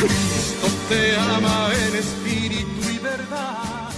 Cristo te ama en espíritu y verdad.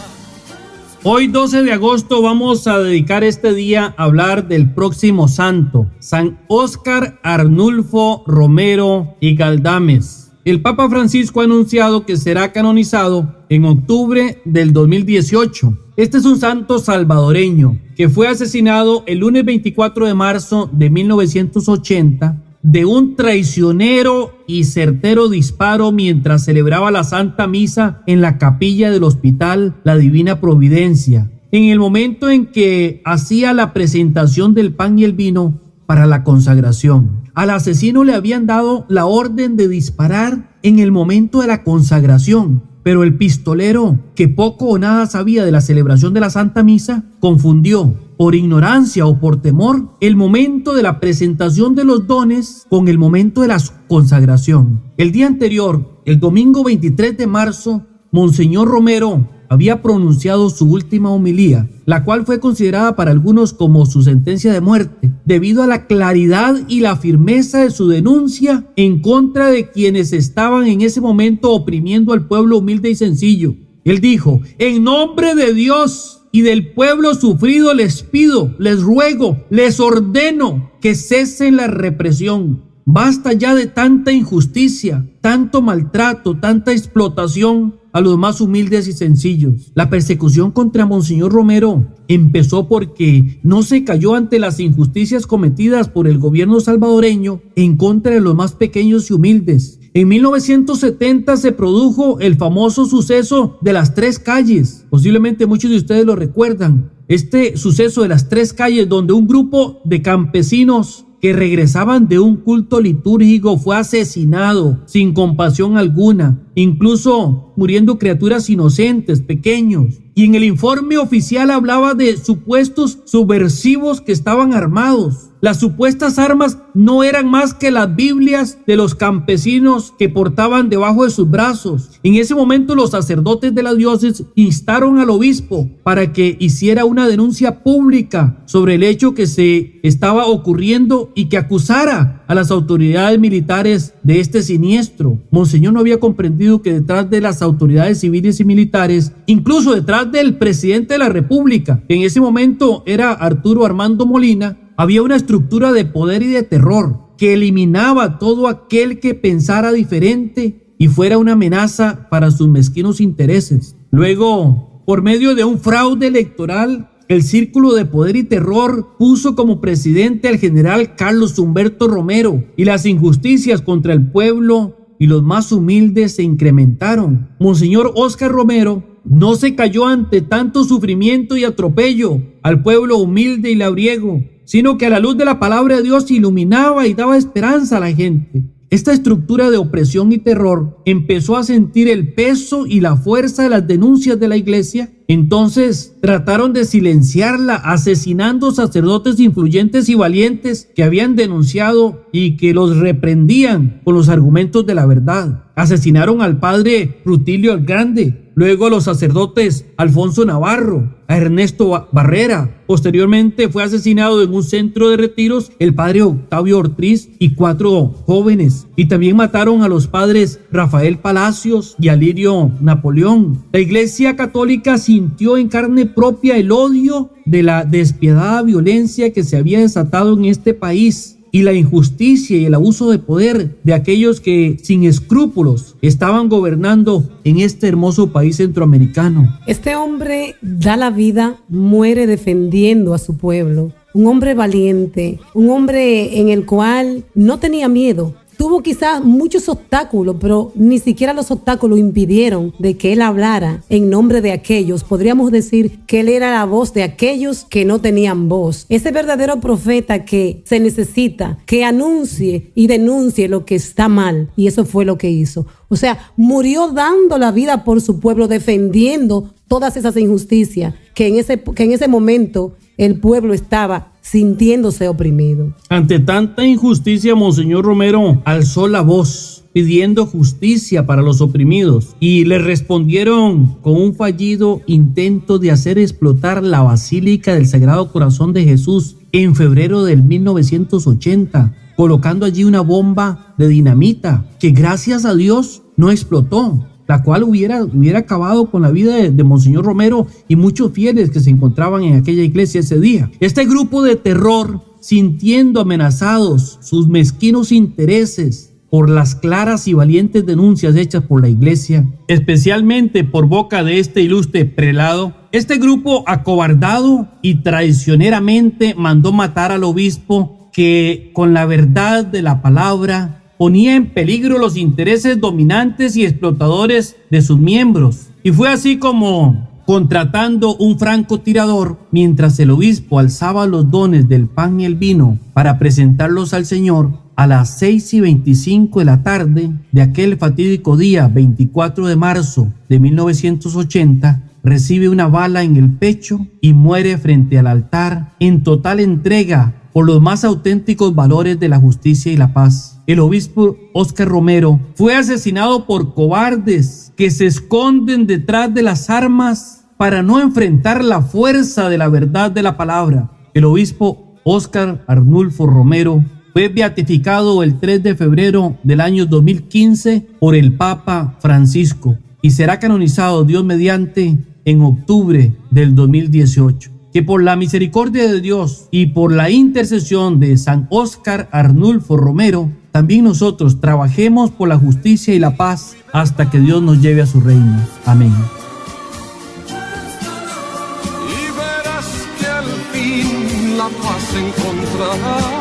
Hoy 12 de agosto vamos a dedicar este día a hablar del próximo santo, San Óscar Arnulfo Romero y Galdames. El Papa Francisco ha anunciado que será canonizado en octubre del 2018. Este es un santo salvadoreño que fue asesinado el lunes 24 de marzo de 1980 de un traicionero y certero disparo mientras celebraba la Santa Misa en la capilla del Hospital La Divina Providencia, en el momento en que hacía la presentación del pan y el vino para la consagración. Al asesino le habían dado la orden de disparar en el momento de la consagración, pero el pistolero, que poco o nada sabía de la celebración de la Santa Misa, confundió, por ignorancia o por temor, el momento de la presentación de los dones con el momento de la consagración. El día anterior, el domingo 23 de marzo, Monseñor Romero había pronunciado su última homilía, la cual fue considerada para algunos como su sentencia de muerte, debido a la claridad y la firmeza de su denuncia en contra de quienes estaban en ese momento oprimiendo al pueblo humilde y sencillo. Él dijo: en nombre de Dios y del pueblo sufrido les pido, les ruego, les ordeno que cesen la represión. Basta ya de tanta injusticia, tanto maltrato, tanta explotación a los más humildes y sencillos. La persecución contra Monseñor Romero empezó porque no se cayó ante las injusticias cometidas por el gobierno salvadoreño en contra de los más pequeños y humildes. En 1970 se produjo el famoso suceso de las 3 calles. Posiblemente muchos de ustedes lo recuerdan. Este suceso de las 3 calles, donde un grupo de campesinos que regresaban de un culto litúrgico fue asesinado sin compasión alguna, incluso muriendo criaturas inocentes, pequeños. Y en el informe oficial hablaba de supuestos subversivos que estaban armados. Las supuestas armas no eran más que las Biblias de los campesinos que portaban debajo de sus brazos. En ese momento los sacerdotes de la diócesis instaron al obispo para que hiciera una denuncia pública sobre el hecho que se estaba ocurriendo y que acusara a las autoridades militares de este siniestro. Monseñor no había comprendido que detrás de las autoridades civiles y militares, incluso detrás del presidente de la República, que en ese momento era Arturo Armando Molina, había una estructura de poder y de terror que eliminaba a todo aquel que pensara diferente y fuera una amenaza para sus mezquinos intereses. Luego, por medio de un fraude electoral, el Círculo de Poder y Terror puso como presidente al general Carlos Humberto Romero, y las injusticias contra el pueblo y los más humildes se incrementaron. Monseñor Óscar Romero no se cayó ante tanto sufrimiento y atropello al pueblo humilde y labriego, sino que a la luz de la palabra de Dios iluminaba y daba esperanza a la gente. Esta estructura de opresión y terror empezó a sentir el peso y la fuerza de las denuncias de la iglesia. Entonces trataron de silenciarla, asesinando sacerdotes influyentes y valientes que habían denunciado y que los reprendían con los argumentos de la verdad. Asesinaron al padre Rutilio el Grande, luego a los sacerdotes Alfonso Navarro, a Ernesto Barrera. Posteriormente fue asesinado en un centro de retiros el padre Octavio Ortiz y 4 jóvenes. Y también mataron a los padres Rafael Palacios y Alirio Napoleón. La Iglesia Católica sintió en carne propia el odio de la despiadada violencia que se había desatado en este país y la injusticia y el abuso de poder de aquellos que sin escrúpulos estaban gobernando en este hermoso país centroamericano. Este hombre da la vida, muere defendiendo a su pueblo. Un hombre valiente, un hombre en el cual no tenía miedo. Tuvo quizás muchos obstáculos, pero ni siquiera los obstáculos impidieron de que él hablara en nombre de aquellos. Podríamos decir que él era la voz de aquellos que no tenían voz. Ese verdadero profeta que se necesita, que anuncie y denuncie lo que está mal. Y eso fue lo que hizo. O sea, murió dando la vida por su pueblo, defendiendo todas esas injusticias que en ese momento el pueblo estaba sintiéndose oprimido. Ante tanta injusticia, Monseñor Romero alzó la voz pidiendo justicia para los oprimidos, y le respondieron con un fallido intento de hacer explotar la Basílica del Sagrado Corazón de Jesús en febrero del 1980, colocando allí una bomba de dinamita que, gracias a Dios, no explotó, la cual hubiera acabado con la vida de Monseñor Romero y muchos fieles que se encontraban en aquella iglesia ese día. Este grupo de terror, sintiendo amenazados sus mezquinos intereses por las claras y valientes denuncias hechas por la iglesia, especialmente por boca de este ilustre prelado, este grupo acobardado y traicioneramente mandó matar al obispo que con la verdad de la palabra ponía en peligro los intereses dominantes y explotadores de sus miembros. Y fue así como, contratando un francotirador, mientras el obispo alzaba los dones del pan y el vino para presentarlos al Señor, a las 6:25 de la tarde de aquel fatídico día 24 de marzo de 1980, recibe una bala en el pecho y muere frente al altar en total entrega por los más auténticos valores de la justicia y la paz. El obispo Óscar Romero fue asesinado por cobardes que se esconden detrás de las armas para no enfrentar la fuerza de la verdad de la palabra. El obispo Óscar Arnulfo Romero fue beatificado el 3 de febrero del año 2015 por el Papa Francisco y será canonizado, Dios mediante, en octubre del 2018. Que por la misericordia de Dios y por la intercesión de San Óscar Arnulfo Romero, también nosotros trabajemos por la justicia y la paz hasta que Dios nos lleve a su reino. Amén. Y verás que al fin la paz encontrarás.